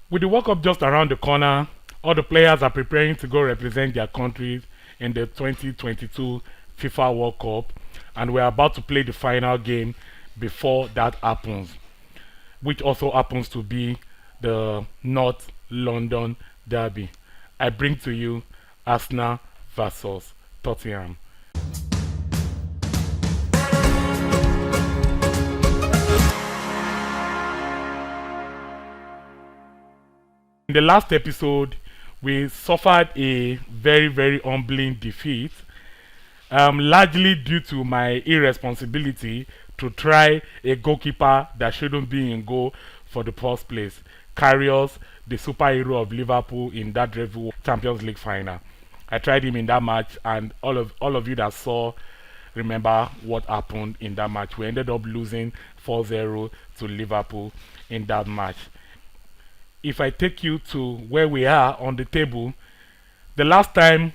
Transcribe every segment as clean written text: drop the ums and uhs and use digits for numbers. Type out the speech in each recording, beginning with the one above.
With the World Cup just around the corner, all the players are preparing to go represent their countries in the 2022 FIFA World Cup, and we're about to play the final game before that happens, which also happens to be the North London Derby. I bring to you Arsenal versus Tottenham. In the last episode, we suffered a very humbling defeat, largely due to my irresponsibility to try a goalkeeper that shouldn't be in goal for the first place. Karius, the superhero of Liverpool in that dreadful Champions League final. I tried him in that match, and all of you that saw remember what happened in that match. We ended up losing 4-0 to Liverpool in that match. If I take you to where we are on the table, the last time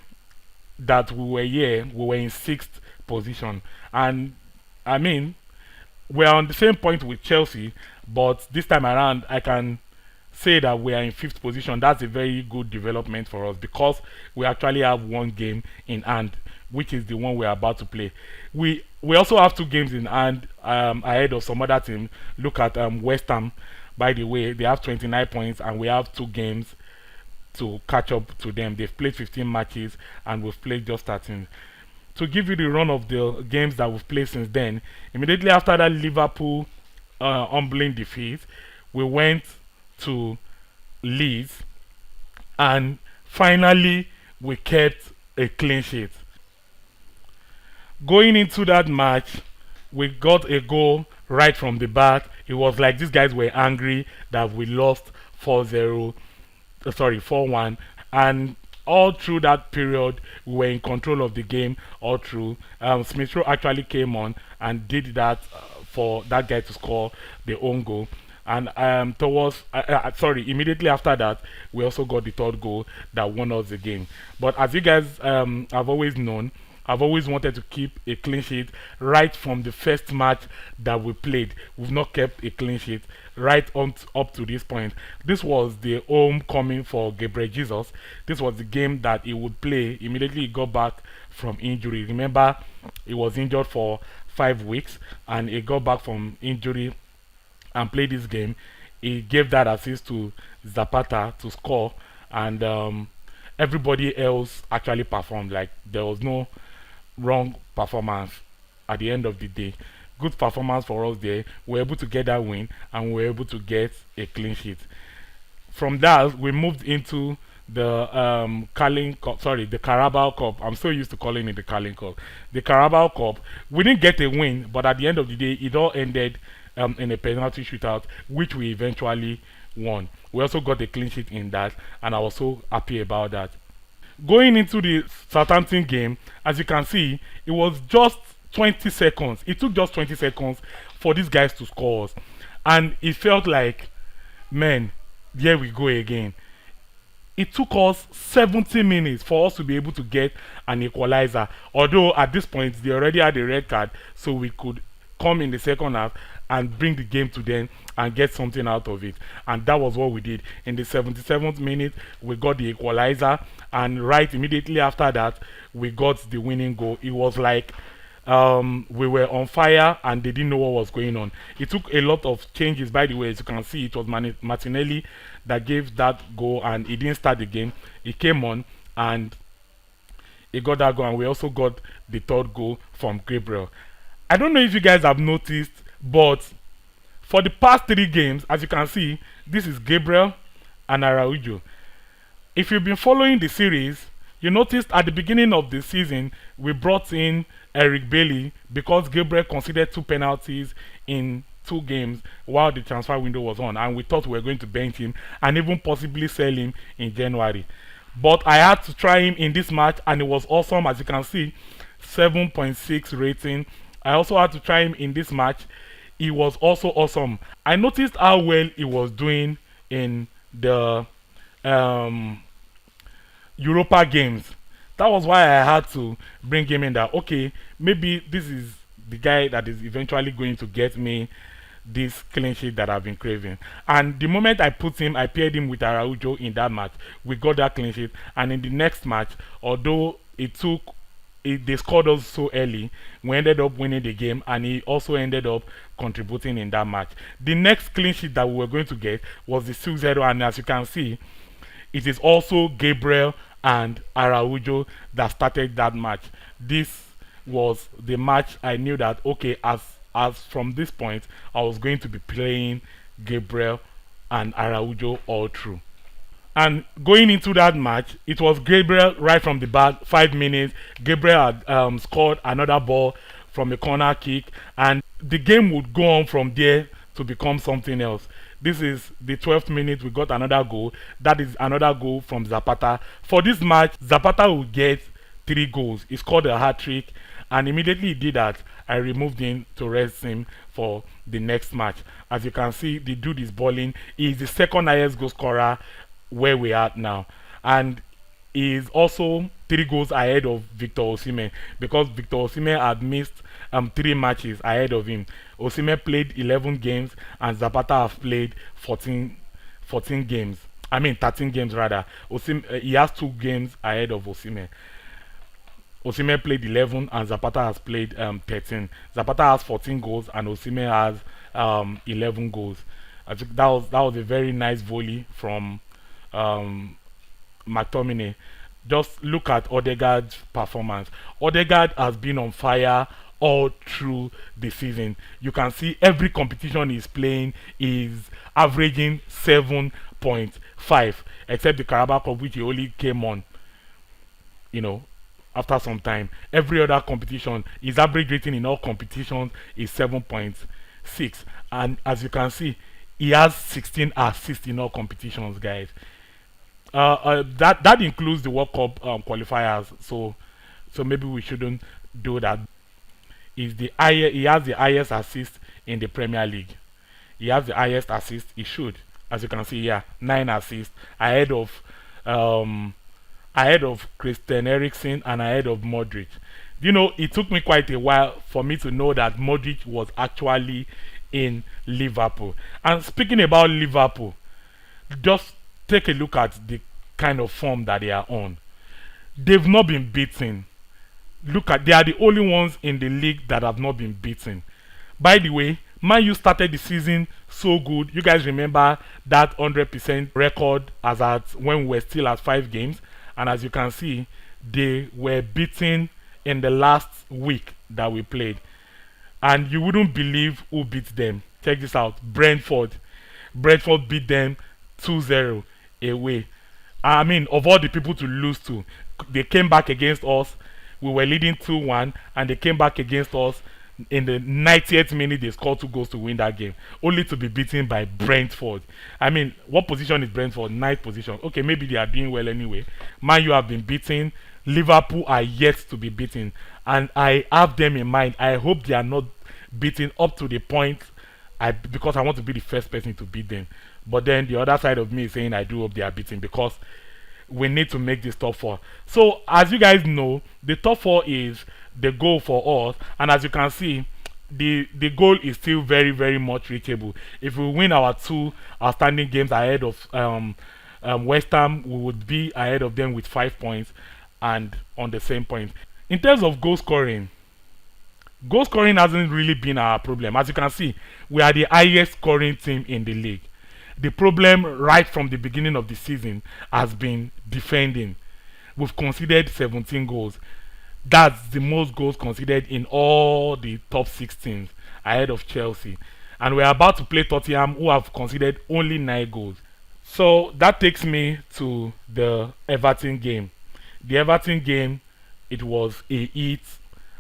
that we were here, we were in sixth position, and I mean, we're on the same point with Chelsea, but this time around, I can say that we are in fifth position. That's a very good development for us because we actually have one game in hand, which is the one we're about to play. We also have two games in hand ahead of some other teams. Look at West Ham. By the way, they have 29 points, and we have two games to catch up to them. They've played 15 matches, and we've played just 13. To give you the run of the games that we've played since then, immediately after that Liverpool humbling defeat, we went to Leeds, and finally we kept a clean sheet. Going into that match, we got a goal right from the bat. It was like these guys were angry that we lost 4-1, and all through that period we were in control of the game all through. Smith Rowe actually came on and did that for that guy to score the own goal, and immediately after that we also got the third goal that won us the game. But as you guys have always known, I've always wanted to keep a clean sheet right from the first match that we played. We've not kept a clean sheet right on up to this point. This was the homecoming for Gabriel Jesus. This was the game that he would play immediately he got back from injury. Remember, he was injured for 5 weeks, and he got back from injury and played this game. He gave that assist to Zapata to score, and everybody else actually performed. Like, there was no wrong performance at the end of the day. Good performance for us there. We were able to get that win, and we were able to get a clean sheet. From that, we moved into the the Carabao Cup. I'm so used to calling it the Carling Cup. The Carabao Cup. We didn't get a win, but at the end of the day, it all ended in a penalty shootout, which we eventually won. We also got a clean sheet in that, and I was so happy about that. Going into the Southampton game, as you can see, it was just 20 seconds. It took just 20 seconds for these guys to score us, and it felt like, man, here we go again. It took us 70 minutes for us to be able to get an equalizer, although at this point they already had a red card, so we could come in the second half and bring the game to them and get something out of it. And that was what we did. In the 77th minute, we got the equalizer, and right immediately after that, we got the winning goal. It was like we were on fire and they didn't know what was going on. It took a lot of changes, by the way. As you can see, it was Martinelli that gave that goal, and he didn't start the game. He came on and he got that goal, and we also got the third goal from Gabriel. I don't know if you guys have noticed, but for the past 3 games, as you can see, this is Gabriel and Araujo. If you've been following the series, you noticed at the beginning of the season we brought in Eric Bailey because Gabriel conceded 2 penalties in 2 games while the transfer window was on, and we thought we were going to bench him and even possibly sell him in January. But I had to try him in this match, and it was awesome. As you can see, 7.6 rating. I also had to try him in this match. He was also awesome. I noticed how well he was doing in the Europa games. That was why I had to bring him in. That okay, maybe this is the guy that is eventually going to get me this clean sheet that I've been craving. And the moment I paired him with Araujo in that match, we got that clean sheet. And in the next match, although they scored us so early, we ended up winning the game, and he also ended up contributing in that match. The next clean sheet that we were going to get was the 2-0, and as you can see, it is also Gabriel and Araujo that started that match. This was the match I knew that, okay, as from this point I was going to be playing Gabriel and Araujo all through. And going into that match, it was Gabriel right from the bat. 5 minutes, Gabriel had scored another ball from a corner kick, and the game would go on from there to become something else. This is the 12th minute. We got another goal. That is another goal from Zapata. For this match, Zapata will get 3 goals. He scored a hat trick, and immediately he did that, I removed him to rest him for the next match. As you can see, the dude is balling. He is the second highest goal scorer where we are now, and he is also 3 goals ahead of Victor Osimhen, because Victor Osimhen had missed 3 matches ahead of him. Osimhen played 11 games and Zapata have played 14 games. I mean 13 games rather. He has 2 games ahead of Osimhen. Osimhen played 11 and Zapata has played 13. Zapata has 14 goals and Osimhen has 11 goals. I think that was a very nice volley from McTominay. Just look at Odegaard's performance. Odegaard has been on fire all through the season. You can see every competition he's playing is averaging 7.5, except the Carabao Cup, which he only came on, after some time. Every other competition, his average rating in all competitions is 7.6, and as you can see, he has 16 assists in all competitions, guys. That includes the World Cup qualifiers, so maybe we shouldn't do that. He has the highest assist in the Premier League. He has the highest assist. He should, as you can see here, 9 assists, ahead of Christian Eriksen and ahead of Modric. It took me quite a while for me to know that Modric was actually in Liverpool. And speaking about Liverpool, just take a look at the kind of form that they are on. They've not been beaten. They are the only ones in the league that have not been beaten. By the way, Man U started the season so good. You guys remember that 100% record as at when we were still at 5 games, and as you can see, they were beaten in the last week that we played, and you wouldn't believe who beat them. Check this out. Brentford beat them 2-0 away. I mean, of all the people to lose to, they came back against us. We were leading 2-1 and they came back against us. In the 90th minute, they scored 2 goals to win that game, only to be beaten by Brentford. I mean, what position is Brentford? 9th position. Okay, maybe they are doing well anyway. Man U have been beaten. Liverpool are yet to be beaten, and I have them in mind. I hope they are not beaten up to the point because I want to be the first person to beat them. But then the other side of me is saying I do hope they are beaten, because we need to make this top 4. So as you guys know, the top 4 is the goal for us, and as you can see, the goal is still very, very much reachable. If we win our 2 outstanding games ahead of West Ham, we would be ahead of them with 5 points and on the same point. In terms of goal scoring hasn't really been our problem. As you can see, we are the highest scoring team in the league. The problem right from the beginning of the season has been defending. We've conceded 17 goals. That's the most goals conceded in all the top 6 teams, ahead of Chelsea. And we're about to play Tottenham, who have conceded only 9 goals. So that takes me to the Everton game. The Everton game, it was a hit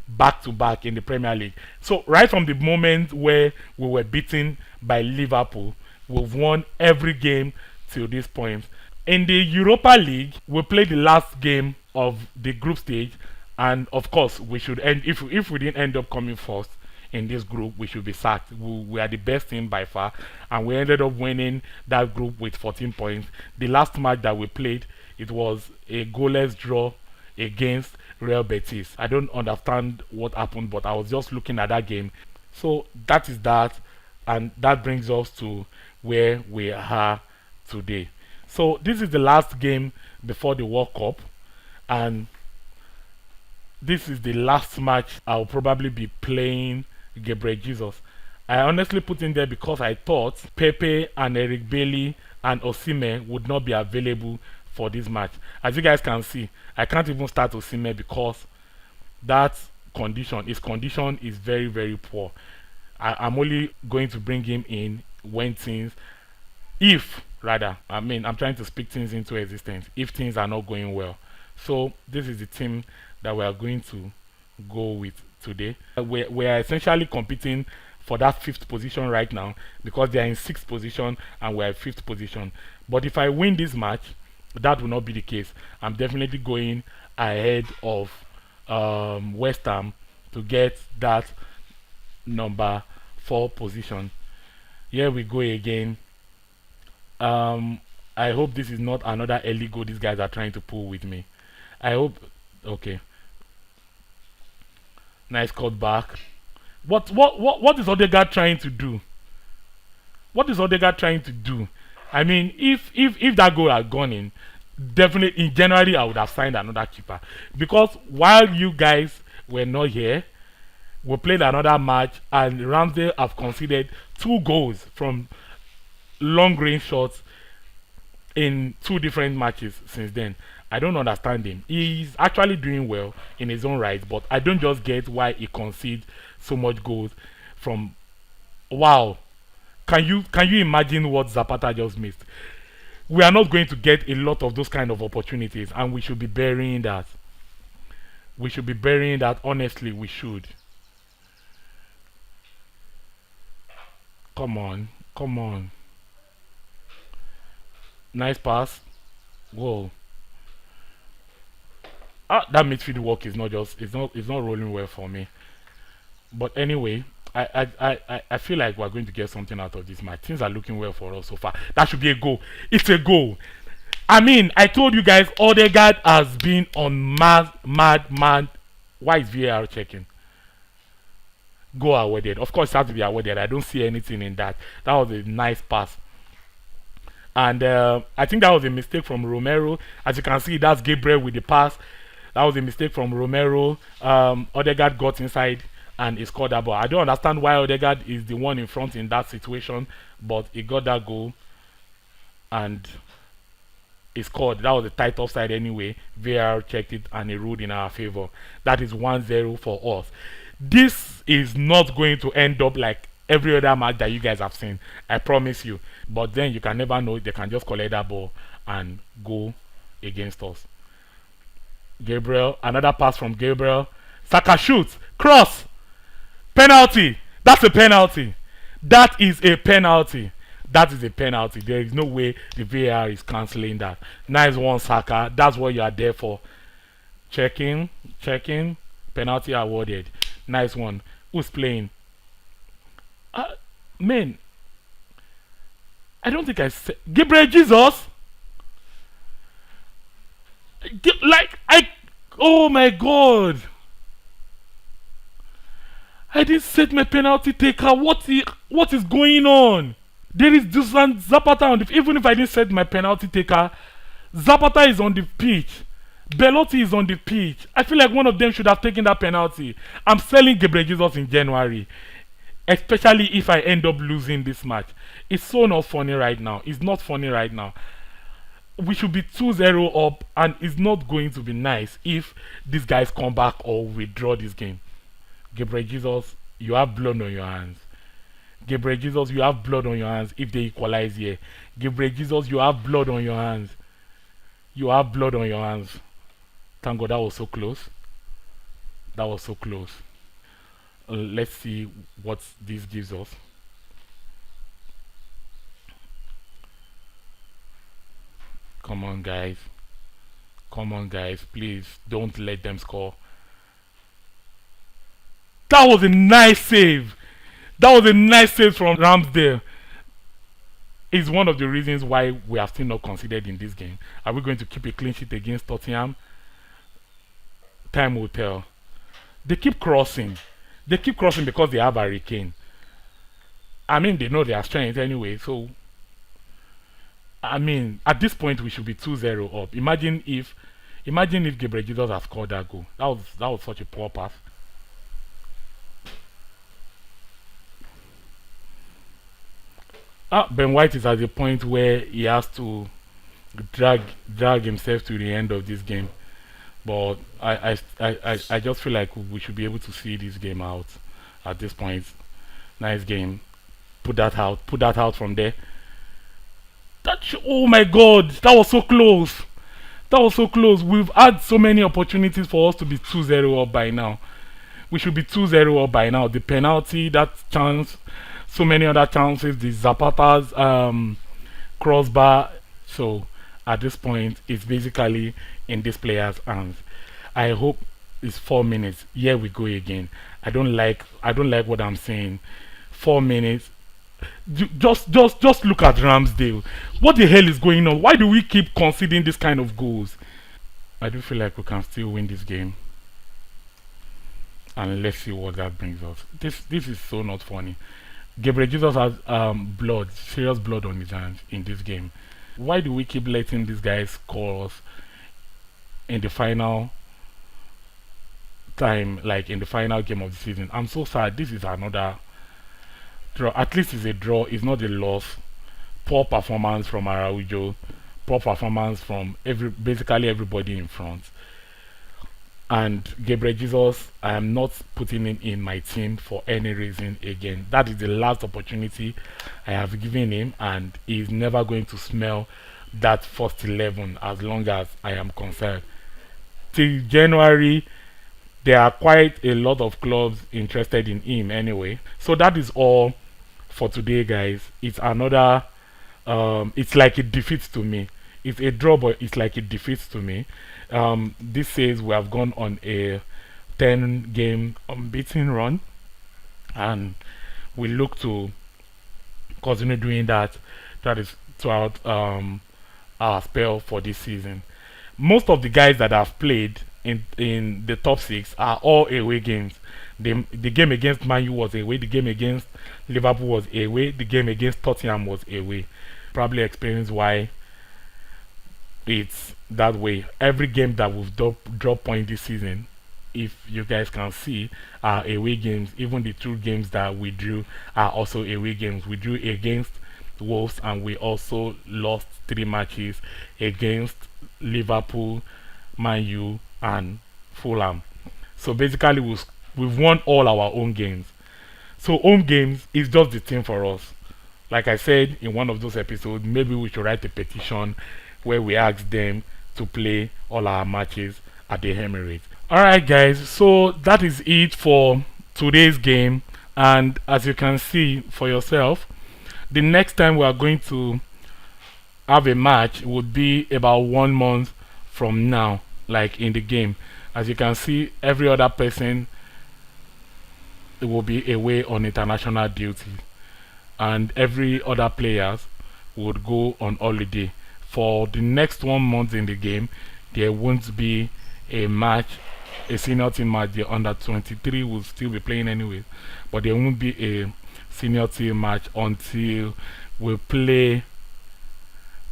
back-to-back in the Premier League. So right from the moment where we were beaten by Liverpool, we've won every game till this point. In the Europa League, we played the last game of the group stage, and of course we should end. If we didn't end up coming first in this group, we should be sacked. We are the best team by far, and we ended up winning that group with 14 points. The last match that we played, it was a goalless draw against Real Betis. I don't understand what happened, but I was just looking at that game. So that is that. And that brings us to where we are today. So this is the last game before the World Cup, and this is the last match I'll probably be playing Gabriel Jesus. I honestly put in there because I thought Pepe and Eric Bailey and Osimhen would not be available for this match. As you guys can see, I can't even start Osimhen because that his condition is very, very poor. I'm only going to bring him in when things, if rather, I'm trying to speak things into existence if things are not going well. So this is the team that we are going to go with today. We are essentially competing for that fifth position right now because they are in sixth position and we are in fifth position. But if I win this match, that will not be the case. I'm definitely going ahead of West Ham to get that number 4 position. Here we go again. I hope this is not another early goal these guys are trying to pull with me. I hope. Okay. Nice cut back. What is Odegaard trying to do? What is Odegaard trying to do? I mean, if that goal had gone in, definitely in January I would have signed another keeper. Because while you guys were not here, we played another match and Ramsdale have conceded 2 goals from long range shots in 2 different matches since then. I don't understand him. He's actually doing well in his own right, but I don't just get why he concedes so much goals from. Wow, can you imagine what Zapata just missed? We are not going to get a lot of those kind of opportunities, and we should be burying that. We should be burying that. Honestly, we should. Come on, come on. Nice pass. Whoa. That midfield work is not just it's not rolling well for me. But anyway, I feel like we're going to get something out of this match. Things are looking well for us so far. That should be a goal. It's a goal. I mean, I told you guys Odegaard has been on mad. Why is VAR checking? Goal awarded. Of course, it has to be awarded. I don't see anything in that. That was a nice pass. And I think that was a mistake from Romero. As you can see, that's Gabriel with the pass. That was a mistake from Romero. Odegaard got inside and he scored that ball. I don't understand why Odegaard is the one in front in that situation, but he got that goal and he scored. That was a tight offside anyway. VAR checked it and he ruled in our favor. That is 1-0 for us. This is not going to end up like every other match that you guys have seen. I promise you. But then you can never know. They can just collect that ball and go against us. Gabriel, another pass from Gabriel. Saka shoots, cross, penalty. That's a penalty. That is a penalty. That is a penalty. There is no way the VAR is cancelling that. Nice one, Saka. That's what you are there for. Checking. Penalty awarded. Nice one. Who's playing? Man, I don't think I said Gabriel Jesus. Oh my god, I didn't set my penalty taker. What is going on? There is this Zapata on the, even if I didn't set my penalty taker, Zapata is on the pitch, Belotti is on the pitch. I feel like one of them should have taken that penalty. I'm selling Gabriel Jesus in January, especially if I end up losing this match. It's so not funny right now. It's not funny right now. We should be 2-0 up, and it's not going to be nice if these guys come back or withdraw this game. Gabriel Jesus, you have blood on your hands. Gabriel Jesus, you have blood on your hands if they equalize here. Gabriel Jesus, you have blood on your hands. You have blood on your hands. Thank God that was so close. That was so close. Let's see what this gives us. Come on, guys. Come on, guys. Please don't let them score. That was a nice save. That was a nice save from Ramsdale. It's one of the reasons why we are still not considered in this game. Are we going to keep a clean sheet against Tottenham? Time will tell. They keep crossing. They keep crossing because they have a Regen. I mean, they know their strength anyway. So, I mean, at this point, we should be 2-0 up. Imagine if Gabriel Jesus had scored that goal. That was such a poor pass. Ben White is at the point where he has to drag drag himself to the end of this game. But I just feel like we should be able to see this game out at this point. Nice game. Put that out. Put that out from there. Oh my God, that was so close. That was so close. We've had so many opportunities for us to be 2-0 up by now. We should be 2-0 up by now. The penalty, that chance, so many other chances, the Zapata's crossbar. So at this point, it's basically in this player's hands. I hope it's 4 minutes. Here we go again. I don't like what I'm saying. 4 minutes. Just look at Ramsdale. What the hell is going on? Why do we keep conceding this kind of goals? I do feel like we can still win this game, and let's see what that brings us. This is so not funny. Gabriel Jesus has blood, serious blood on his hands in this game. Why do we keep letting these guys score us in the final time, like in the final game of the season? I'm so sad. This is another draw. At least it's a draw. It's not a loss. Poor performance from Araujo. Poor performance from basically everybody in front. And Gabriel Jesus, I am not putting him in my team for any reason again. That is the last opportunity I have given him, and he's never going to smell that first 11 as long as I am concerned. Till January, there are quite a lot of clubs interested in him anyway. So that is all for today, guys. It's another it's like a defeat to me. It's a draw, but it's like a defeat to me. This says we have gone on a 10-game unbeaten run, and we look to continue doing that. That is throughout our spell for this season. Most of the guys that have played in the top six are all away games. The game against Man U was away. The game against Liverpool was away. The game against Tottenham was away. Probably explains why it's that way. Every game that we've dropped point this season, if you guys can see, are away games. Even the 2 games that we drew are also away games. We drew against Wolves, and we also lost 3 matches against Liverpool, Man U, and Fulham. So basically, we've won all our own games. So home games is just the thing for us. Like I said in one of those episodes, maybe we should write a petition where we ask them to play all our matches at the Emirates. Alright guys, so that is it for today's game, and as you can see for yourself, the next time we are going to have a match would be about 1 month from now, like in the game. As you can see, every other person will be away on international duty, and every other players would go on holiday. For the next 1 month in the game, there won't be a match, a senior team match. The under 23 will still be playing anyway, but there won't be a senior team match until we play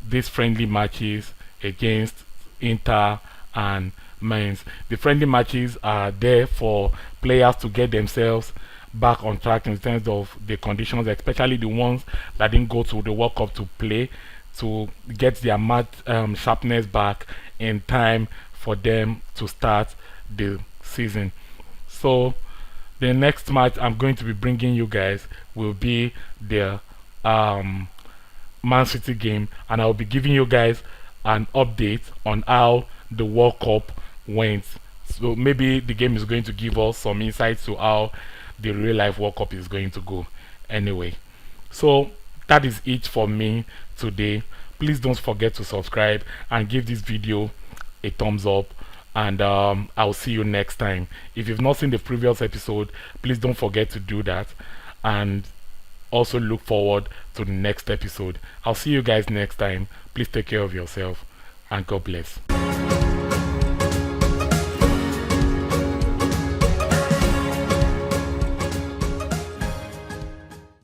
these friendly matches against Inter and Mainz. The friendly matches are there for players to get themselves back on track in terms of the conditions, especially the ones that didn't go to the World Cup to play, to get their sharpness back in time for them to start the season. So the next match I'm going to be bringing you guys will be the Man City game, and I'll be giving you guys an update on how the World Cup went. So maybe the game is going to give us some insights to how the real life World Cup is going to go anyway. So that is it for me today. Please don't forget to subscribe and give this video a thumbs up, and I'll see you next time. If you've not seen the previous episode, please don't forget to do that, and also look forward to the next episode. I'll see you guys next time. Please take care of yourself, and God bless.